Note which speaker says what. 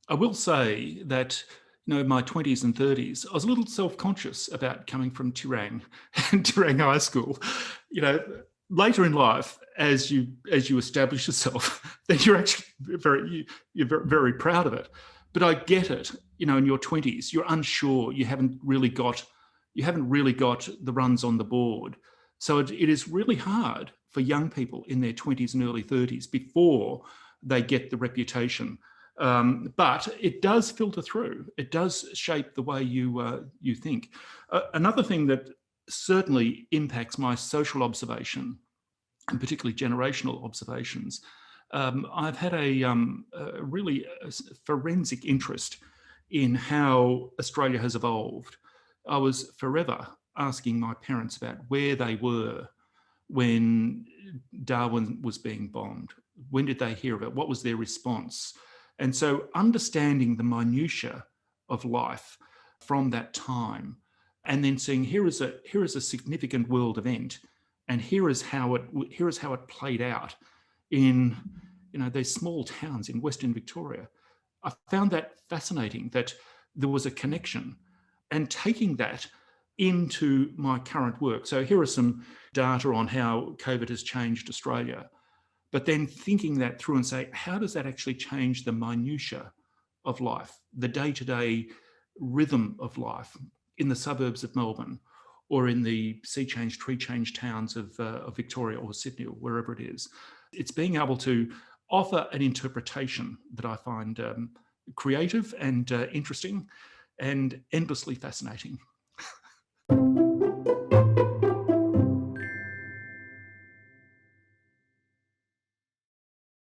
Speaker 1: I will say that, in my 20s and 30s, I was a little self-conscious about coming from Tirang and Tirang High School. You know, later in life, as you establish yourself, then you're actually very proud of it. But I get it. In your 20s, you're unsure. You haven't really got the runs on the board. So it is really hard for young people in their 20s and early 30s before they get the reputation. But it does filter through. It does shape the way you think. Another thing that certainly impacts my social observation, and particularly generational observations, I've had a really forensic interest in how Australia has evolved. I was forever asking my parents about where they were when Darwin was being bombed. When did they hear of it? What was their response? And so understanding the minutiae of life from that time, and then seeing here is a significant world event, and here is how it played out in these small towns in Western Victoria. I found that fascinating, that there was a connection, and taking that into my current work. So here are some data on how COVID has changed Australia, but then thinking that through and say, how does that actually change the minutiae of life, the day-to-day rhythm of life in the suburbs of Melbourne, or in the sea change, tree change towns of Victoria or Sydney or wherever it is. It's being able to offer an interpretation that I find creative and interesting and endlessly fascinating.